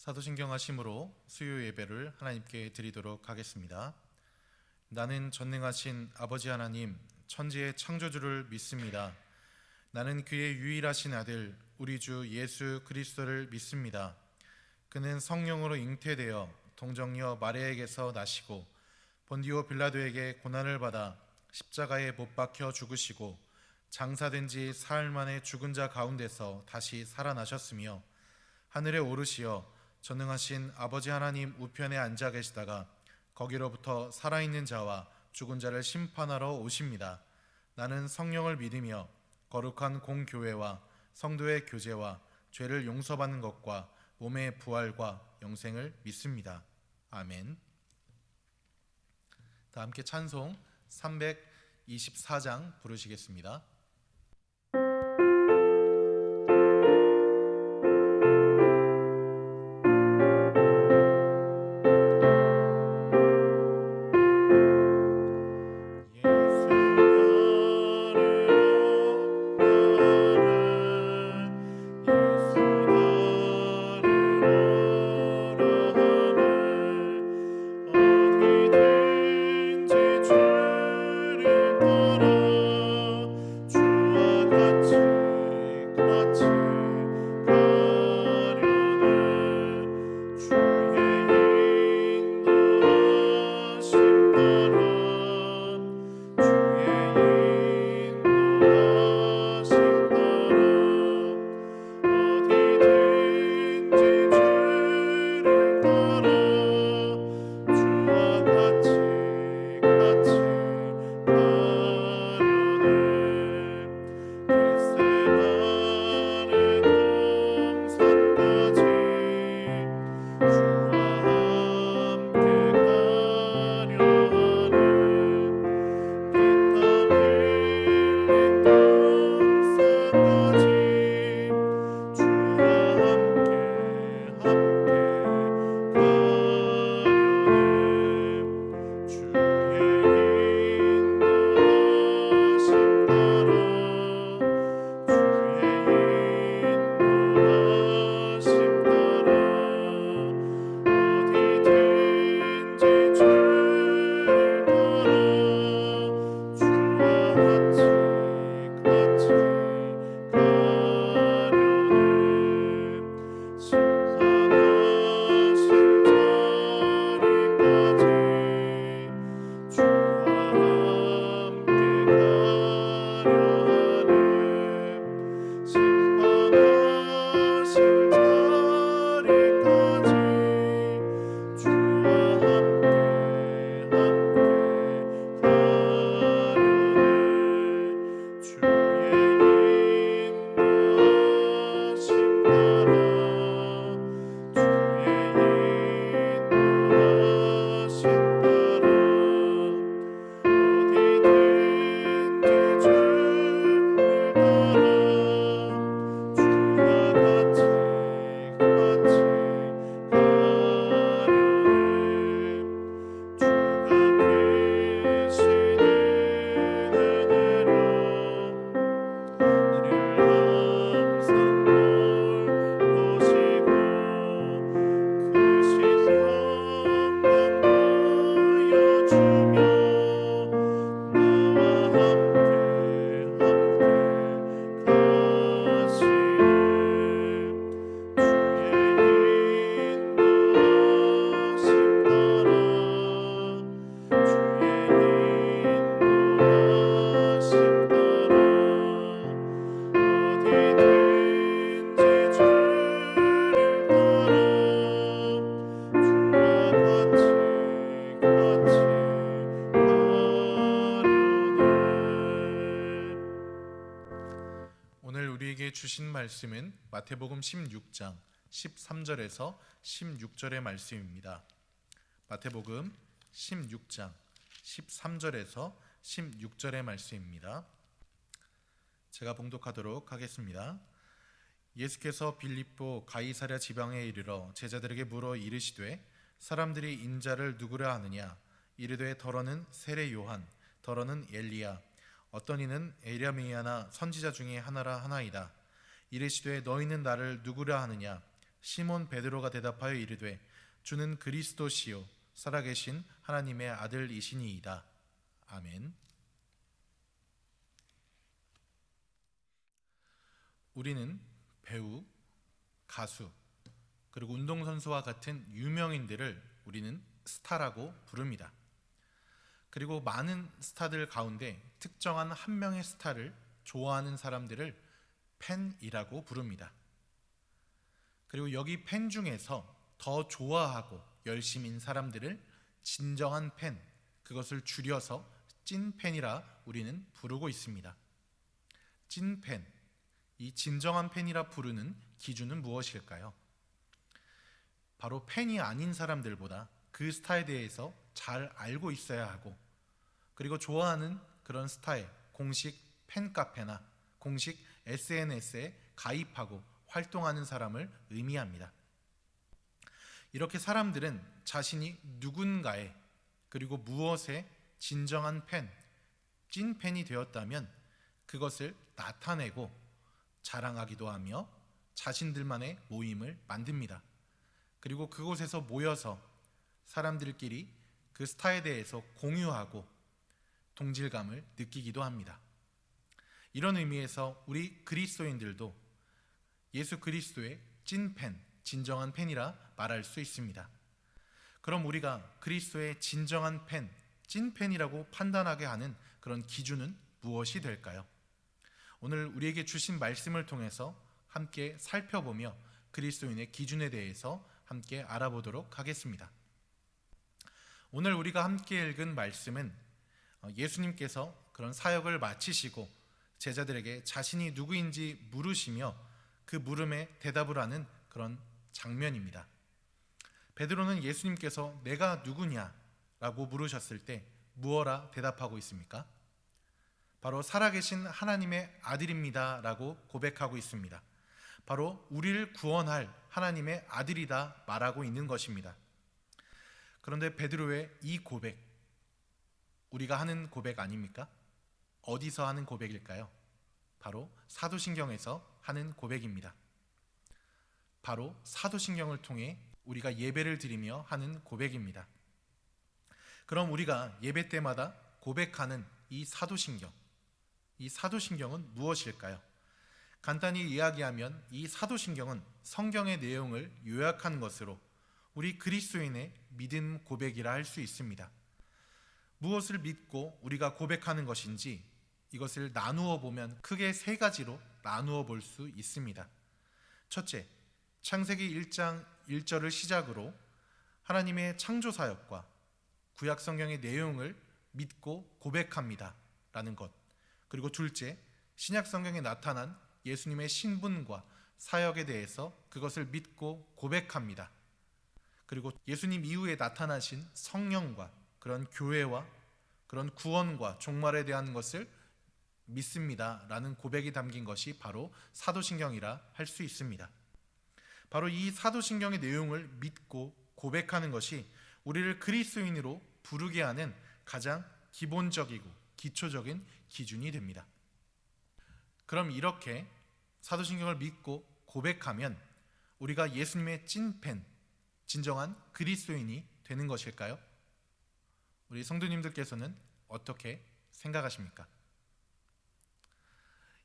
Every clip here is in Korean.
사도신경 하심으로 수요 예배를 하나님께 드리도록 하겠습니다. 나는 전능하신 아버지 하나님, 천지의 창조주를 믿습니다. 나는 그의 유일하신 아들 우리 주 예수 그리스도를 믿습니다. 그는 성령으로 잉태되어 동정녀 마리아에게서 나시고 본디오 빌라도에게 고난을 받아 십자가에 못 박혀 죽으시고 장사된 지 사흘 만에 죽은 자 가운데서 다시 살아나셨으며 하늘에 오르시어 전능하신 아버지 하나님 우편에 앉아 계시다가 거기로부터 살아있는 자와 죽은 자를 심판하러 오십니다. 나는 성령을 믿으며 거룩한 공교회와 성도의 교제와 죄를 용서받는 것과 몸의 부활과 영생을 믿습니다. 아멘. 다 함께 찬송 324장 부르시겠습니다. 오늘 우리에게 주신 말씀은 마태복음 16장 13절에서 16절의 말씀입니다. 마태복음 16장 13절에서 16절의 말씀입니다. 제가 봉독하도록 하겠습니다. 예수께서 빌립보 가이사랴 지방에 이르러 제자들에게 물어 이르시되 사람들이 인자를 누구라 하느냐? 이르되 더러는 세례 요한, 더러는 엘리야, 어떤 이는 에랴미야나 선지자 중에 하나라 하나이다. 이르시되 너희는 나를 누구라 하느냐? 시몬 베드로가 대답하여 이르되 주는 그리스도시요 살아계신 하나님의 아들이시니이다. 아멘. 우리는 배우, 가수, 그리고 운동선수와 같은 유명인들을 우리는 스타라고 부릅니다. 그리고 많은 스타들 가운데 특정한 한 명의 스타를 좋아하는 사람들을 팬이라고 부릅니다. 그리고 여기 팬 중에서 더 좋아하고 열심인 사람들을 진정한 팬, 그것을 줄여서 찐팬이라 우리는 부르고 있습니다. 찐팬, 이 진정한 팬이라 부르는 기준은 무엇일까요? 바로 팬이 아닌 사람들보다 그 스타에 대해서 잘 알고 있어야 하고, 그리고 좋아하는 그런 스타의 공식 팬카페나 공식 SNS에 가입하고 활동하는 사람을 의미합니다. 이렇게 사람들은 자신이 누군가의 그리고 무엇의 진정한 팬, 찐팬이 되었다면 그것을 나타내고 자랑하기도 하며 자신들만의 모임을 만듭니다. 그리고 그곳에서 모여서 사람들끼리 그 스타에 대해서 공유하고 동질감을 느끼기도 합니다. 이런 의미에서 우리 그리스도인들도 예수 그리스도의 찐팬, 진정한 팬이라 말할 수 있습니다. 그럼 우리가 그리스도의 진정한 팬, 찐팬이라고 판단하게 하는 그런 기준은 무엇이 될까요? 오늘 우리에게 주신 말씀을 통해서 함께 살펴보며 그리스도인의 기준에 대해서 함께 알아보도록 하겠습니다. 오늘 우리가 함께 읽은 말씀은 예수님께서 그런 사역을 마치시고 제자들에게 자신이 누구인지 물으시며 그 물음에 대답을 하는 그런 장면입니다. 베드로는 예수님께서 내가 누구냐라고 물으셨을 때 무엇라 대답하고 있습니까? 바로 살아계신 하나님의 아들입니다 라고 고백하고 있습니다. 바로 우리를 구원할 하나님의 아들이다 말하고 있는 것입니다. 그런데 베드로의 이 고백, 우리가 하는 고백 아닙니까? 어디서 하는 고백일까요? 바로 사도신경에서 하는 고백입니다. 바로 사도신경을 통해 우리가 예배를 드리며 하는 고백입니다. 그럼 우리가 예배 때마다 고백하는 이 사도신경은 무엇일까요? 간단히 이야기하면 이 사도신경은 성경의 내용을 요약한 것으로 우리 그리스도인의 믿음 고백이라 할 수 있습니다. 무엇을 믿고 우리가 고백하는 것인지 이것을 나누어 보면 크게 세 가지로 나누어 볼 수 있습니다. 첫째, 창세기 1장 1절을 시작으로 하나님의 창조 사역과 구약 성경의 내용을 믿고 고백합니다 라는 것. 그리고 둘째, 신약 성경에 나타난 예수님의 신분과 사역에 대해서 그것을 믿고 고백합니다. 그리고 예수님 이후에 나타나신 성령과 그런 교회와 그런 구원과 종말에 대한 것을 믿습니다 라는 고백이 담긴 것이 바로 사도신경이라 할 수 있습니다. 바로 이 사도신경의 내용을 믿고 고백하는 것이 우리를 그리스도인으로 부르게 하는 가장 기본적이고 기초적인 기준이 됩니다. 그럼 이렇게 사도신경을 믿고 고백하면 우리가 예수님의 찐팬, 진정한 그리스도인이 되는 것일까요? 우리 성도님들께서는 어떻게 생각하십니까?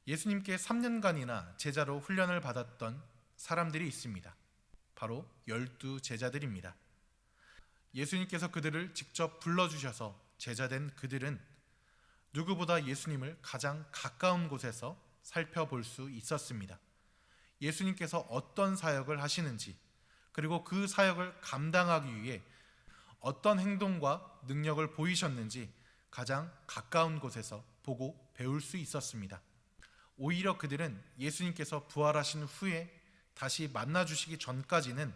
예수님께 3년간이나 제자로 훈련을 받았던 사람들이 있습니다. 바로 12 제자들입니다. 예수님께서 그들을 직접 불러주셔서 제자된 그들은 누구보다 예수님을 가장 가까운 곳에서 살펴볼 수 있었습니다. 예수님께서 어떤 사역을 하시는지, 그리고 그 사역을 감당하기 위해 어떤 행동과 능력을 보이셨는지 가장 가까운 곳에서 보고 배울 수 있었습니다. 오히려 그들은 예수님께서 부활하신 후에 다시 만나주시기 전까지는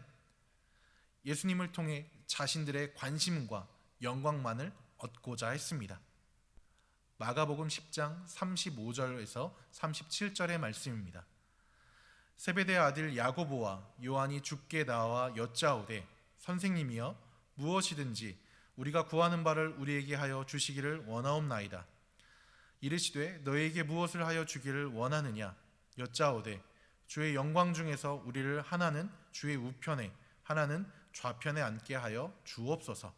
예수님을 통해 자신들의 관심과 영광만을 얻고자 했습니다. 마가복음 10장 35절에서 37절의 말씀입니다. 세베대의 아들 야고보와 요한이 주께 나와 여짜오되 선생님이여 무엇이든지 우리가 구하는 바를 우리에게 하여 주시기를 원하옵나이다. 이르시되 너에게 무엇을 하여 주기를 원하느냐 여짜오되 주의 영광 중에서 우리를 하나는 주의 우편에 하나는 좌편에 앉게 하여 주옵소서.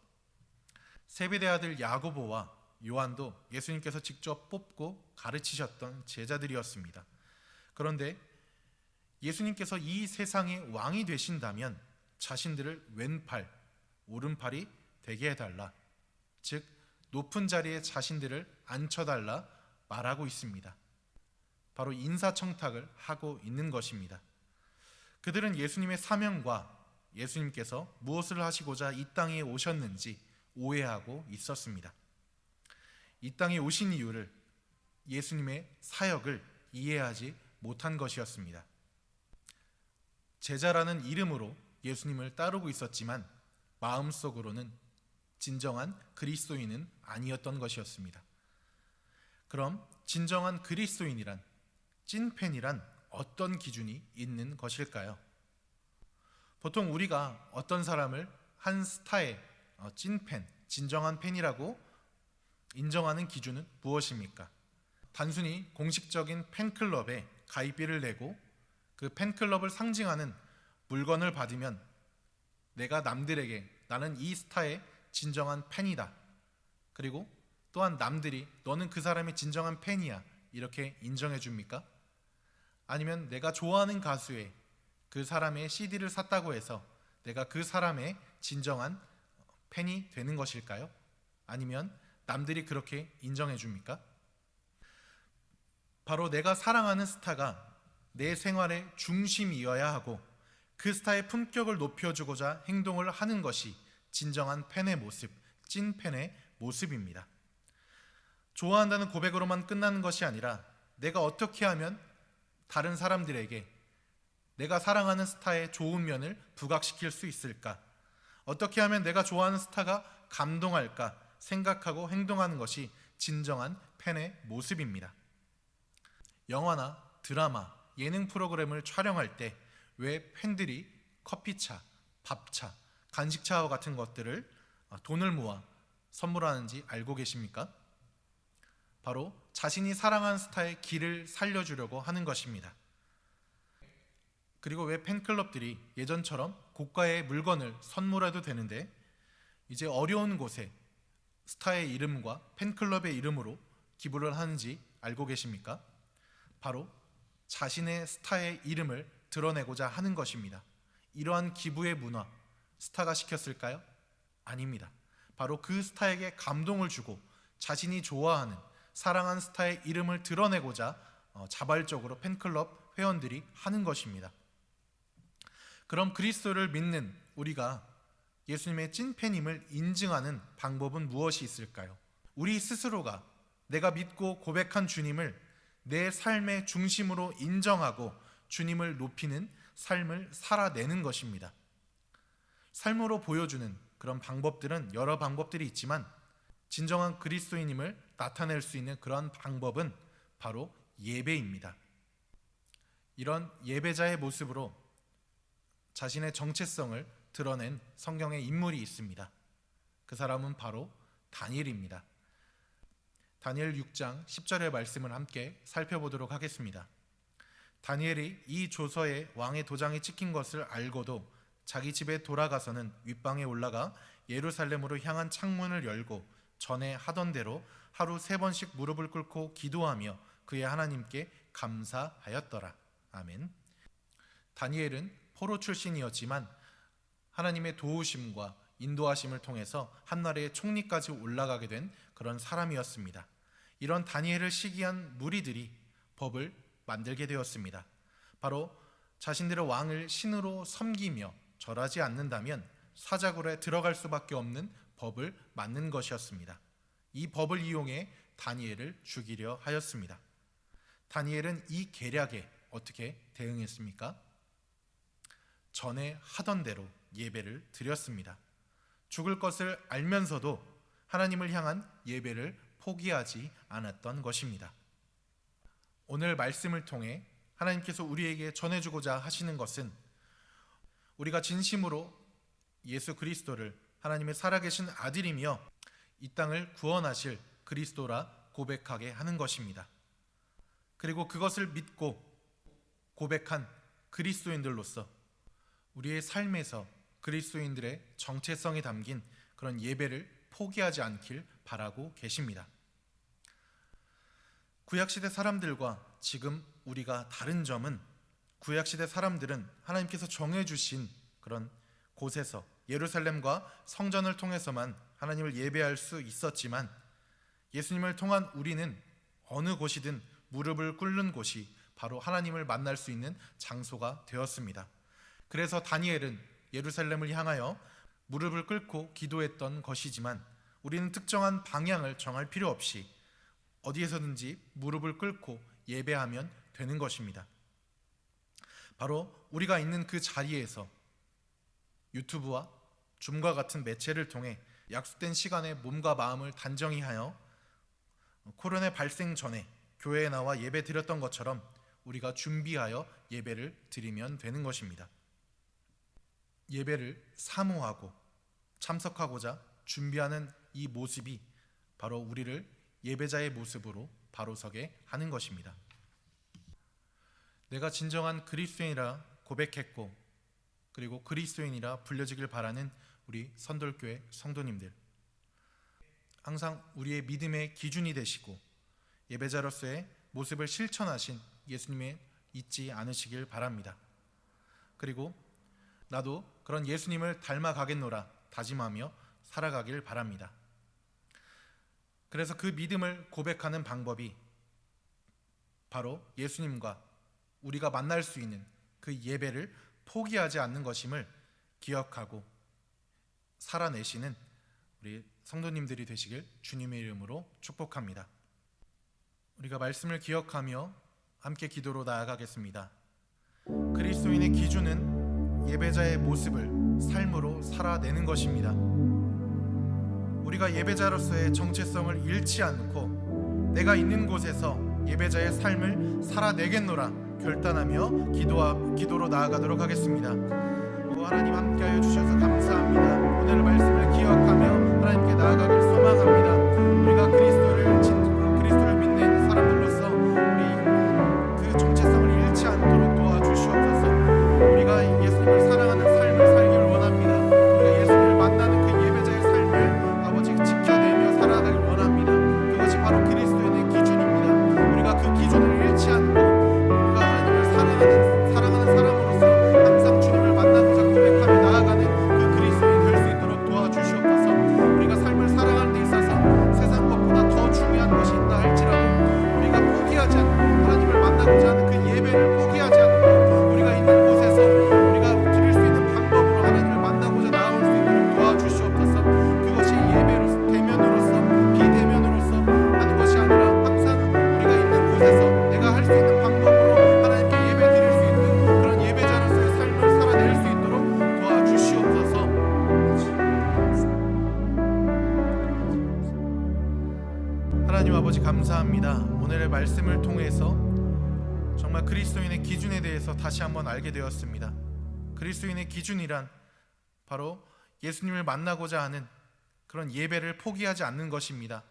세베대 아들 야고보와 요한도 예수님께서 직접 뽑고 가르치셨던 제자들이었습니다. 그런데 예수님께서 이 세상의 왕이 되신다면 자신들을 왼팔, 오른팔이 되게 해달라, 즉 높은 자리에 자신들을 앉혀달라 말하고 있습니다. 바로 인사청탁을 하고 있는 것입니다. 그들은 예수님의 사명과 예수님께서 무엇을 하시고자 이 땅에 오셨는지 오해하고 있었습니다. 이 땅에 오신 이유를, 예수님의 사역을 이해하지 못한 것이었습니다. 제자라는 이름으로 예수님을 따르고 있었지만 마음속으로는 진정한 그리스도인은 아니었던 것이었습니다. 그럼 진정한 그리스도인이란, 찐팬이란 어떤 기준이 있는 것일까요? 보통 우리가 어떤 사람을 한 스타의 찐팬, 진정한 팬이라고 인정하는 기준은 무엇입니까? 단순히 공식적인 팬클럽에 가입비를 내고 그 팬클럽을 상징하는 물건을 받으면 내가 남들에게 나는 이 스타의 진정한 팬이다, 그리고 또한 남들이 너는 그 사람의 진정한 팬이야, 이렇게 인정해 줍니까? 아니면 내가 좋아하는 가수의 그 사람의 CD를 샀다고 해서 내가 그 사람의 진정한 팬이 되는 것일까요? 아니면 남들이 그렇게 인정해 줍니까? 바로 내가 사랑하는 스타가 내 생활의 중심이어야 하고 그 스타의 품격을 높여주고자 행동을 하는 것이 진정한 팬의 모습, 찐팬의 모습입니다. 좋아한다는 고백으로만 끝나는 것이 아니라 내가 어떻게 하면 다른 사람들에게 내가 사랑하는 스타의 좋은 면을 부각시킬 수 있을까? 어떻게 하면 내가 좋아하는 스타가 감동할까 생각하고 행동하는 것이 진정한 팬의 모습입니다. 영화나 드라마, 예능 프로그램을 촬영할 때 왜 팬들이 커피차, 밥차, 간식차와 같은 것들을 돈을 모아 선물하는지 알고 계십니까? 바로 자신이 사랑하는 스타의 길을 살려주려고 하는 것입니다. 그리고 왜 팬클럽들이 예전처럼 고가의 물건을 선물해도 되는데 이제 어려운 곳에 스타의 이름과 팬클럽의 이름으로 기부를 하는지 알고 계십니까? 바로 자신의 스타의 이름을 드러내고자 하는 것입니다. 이러한 기부의 문화, 스타가 시켰을까요? 아닙니다. 바로 그 스타에게 감동을 주고 자신이 좋아하는, 사랑하는 스타의 이름을 드러내고자 자발적으로 팬클럽 회원들이 하는 것입니다. 그럼 그리스도를 믿는 우리가 예수님의 찐팬임을 인증하는 방법은 무엇이 있을까요? 우리 스스로가 내가 믿고 고백한 주님을 내 삶의 중심으로 인정하고 주님을 높이는 삶을 살아내는 것입니다. 삶으로 보여주는 그런 방법들은 여러 방법들이 있지만 진정한 그리스도인임을 나타낼 수 있는 그런 방법은 바로 예배입니다. 이런 예배자의 모습으로 자신의 정체성을 드러낸 성경의 인물이 있습니다. 그 사람은 바로 다니엘입니다. 다니엘 6장 10절의 말씀을 함께 살펴보도록 하겠습니다. 다니엘이 이 조서에 왕의 도장이 찍힌 것을 알고도 자기 집에 돌아가서는 윗방에 올라가 예루살렘으로 향한 창문을 열고 전에 하던 대로 하루 3번씩 무릎을 꿇고 기도하며 그의 하나님께 감사하였더라. 아멘. 다니엘은 포로 출신이었지만 하나님의 도우심과 인도하심을 통해서 한나라의 총리까지 올라가게 된 그런 사람이었습니다. 이런 다니엘을 시기한 무리들이 법을 만들게 되었습니다. 바로 자신들의 왕을 신으로 섬기며 절하지 않는다면 사자굴에 들어갈 수밖에 없는 법을 만든 것이었습니다. 이 법을 이용해 다니엘을 죽이려 하였습니다. 다니엘은 이 계략에 어떻게 대응했습니까? 전에 하던 대로 예배를 드렸습니다. 죽을 것을 알면서도 하나님을 향한 예배를 포기하지 않았던 것입니다. 오늘 말씀을 통해 하나님께서 우리에게 전해주고자 하시는 것은 우리가 진심으로 예수 그리스도를 하나님의 살아계신 아들이며 이 땅을 구원하실 그리스도라 고백하게 하는 것입니다. 그리고 그것을 믿고 고백한 그리스도인들로서 우리의 삶에서 그리스도인들의 정체성이 담긴 그런 예배를 포기하지 않길 바라고 계십니다. 구약시대 사람들과 지금 우리가 다른 점은, 구약시대 사람들은 하나님께서 정해주신 그런 곳에서 예루살렘과 성전을 통해서만 하나님을 예배할 수 있었지만, 예수님을 통한 우리는 어느 곳이든 무릎을 꿇는 곳이 바로 하나님을 만날 수 있는 장소가 되었습니다. 그래서 다니엘은 예루살렘을 향하여 무릎을 꿇고 기도했던 것이지만, 우리는 특정한 방향을 정할 필요 없이 어디에서든지 무릎을 꿇고 예배하면 되는 것입니다. 바로 우리가 있는 그 자리에서 유튜브와 줌과 같은 매체를 통해 약속된 시간에 몸과 마음을 단정히 하여 코로나 발생 전에 교회에 나와 예배 드렸던 것처럼 우리가 준비하여 예배를 드리면 되는 것입니다. 예배를 사모하고 참석하고자 준비하는 이 모습이 바로 우리를 예배자의 모습으로 바로 서게 하는 것입니다. 내가 진정한 그리스도인이라 고백했고, 그리고 그리스도인이라 불려지길 바라는 우리 선돌교회 성도님들, 항상 우리의 믿음의 기준이 되시고 예배자로서의 모습을 실천하신 예수님을 잊지 않으시길 바랍니다. 그리고 나도 그런 예수님을 닮아가겠노라 다짐하며 살아가길 바랍니다. 그래서 그 믿음을 고백하는 방법이 바로 예수님과 우리가 만날 수 있는 그 예배를 포기하지 않는 것임을 기억하고 살아내시는 우리 성도님들이 되시길 주님의 이름으로 축복합니다. 우리가 말씀을 기억하며 함께 기도로 나아가겠습니다. 그리스도인의 기준은 예배자의 모습을 삶으로 살아내는 것입니다. 우리가 예배자로서의 정체성을 잃지 않고 내가 있는 곳에서 예배자의 삶을 살아내겠노라 결단하며 기도로 나아가도록 하겠습니다. 하나님 함께하여 주셔서 감사합니다. 오늘 말씀을 기억하며 하나님께 나아가길 소망합니다. 우리가 그리스도를 믿는 사람들로서 우리 그 정체성을 잃지 않도록 도와주시옵소서. 우리가 예수님을 사랑하는 삶을 살기를 원합니다. 우리가 예수님을 만나는 그 예배자의 삶을 아버지 지켜내며 살아가길 원합니다. 그것이 바로 그리스도인의 기준입니다. 우리가 그 기준을 잃지 않고 우리가 하나님을 사랑하는 사람으로서 항상 주님을 만나고자 고백하며 나아가는 그 그리스도인이 될 수 있도록 도와주시옵소서. 우리가 삶을 살아가는 데 있어서 세상 것보다 더 중요한 것이 있다 할지라도 우리가 포기하지 않고 하나님을 만나고자 하는 그 예배를 포기하지 않고 우리가 있는 곳에서 우리가 드릴 수 있는 방법으로 하나님을 만나고자 나아올 수 있도록 도와주시옵소서. 그것이 예배로서 대면으로서 비대면으로서 하는 것이 아니라 항상 우리가 있는 곳에서 내가 할 수 있는 방법으로 하나님께 예배 드릴 수 있는 그런 예배자로서의 삶을 살아낼 수 있도록 도와주시옵소서. 하나님 아버지 감사합니다. 오늘의 말씀을 통해서 정말 그리스도인의 기준에 대해서 다시 한번 알게 되었습니다. 그리스도인의 기준이란 바로 예수님을 만나고자 하는 그런 예배를 포기하지 않는 것입니다.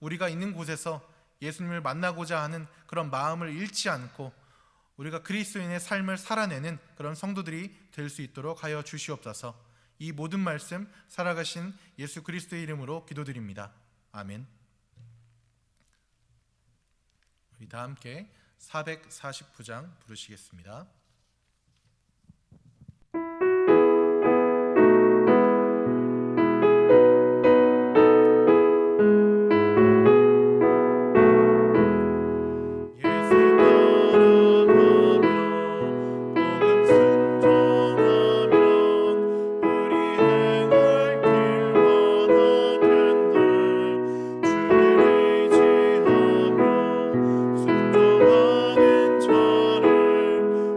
우리가 있는 곳에서 예수님을 만나고자 하는 그런 마음을 잃지 않고 우리가 그리스도인의 삶을 살아내는 그런 성도들이 될 수 있도록 하여 주시옵소서. 이 모든 말씀 살아가신 예수 그리스도의 이름으로 기도드립니다. 아멘. 우리 다 함께 449장 부르시겠습니다.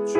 주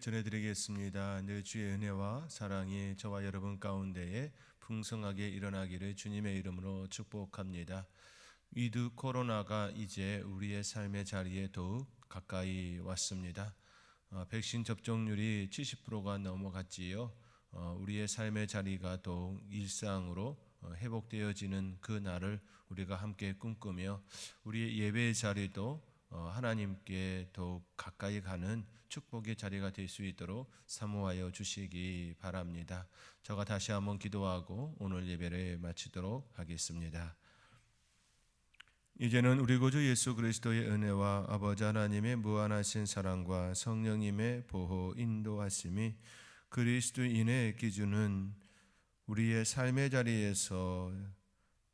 전해드리겠습니다. 늘 주의 은혜와 사랑이 저와 여러분 가운데에 풍성하게 일어나기를 주님의 이름으로 축복합니다. 위드 코로나가 이제 우리의 삶의 자리에 더욱 가까이 왔습니다. 백신 접종률이 70%가 넘어갔지요. 우리의 삶의 자리가 더욱 일상으로 회복되어지는 그 날을 우리가 함께 꿈꾸며 우리의 예배의 자리도 하나님께 더욱 가까이 가는 축복의 자리가 될 수 있도록 사모하여 주시기 바랍니다. 저가 다시 한번 기도하고 오늘 예배를 마치도록 하겠습니다. 이제는 우리 구주 예수 그리스도의 은혜와 아버지 하나님의 무한하신 사랑과 성령님의 보호 인도하심이 그리스도인의 기준은 우리의 삶의 자리에서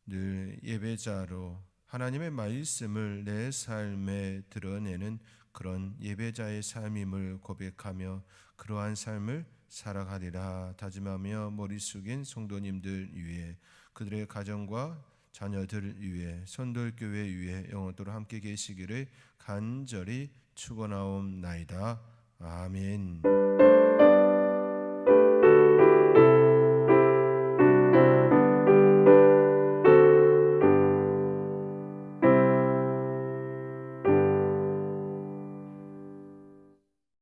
늘 예배자로 하나님의 말씀을 내 삶에 드러내는 그런 예배자의 삶임을 고백하며 그러한 삶을 살아가리라 다짐하며 머리 숙인 성도님들 위해 그들의 가정과 자녀들 위해 선돌교회 위해 영원토록 함께 계시기를 간절히 축원하옵나이다. 아멘.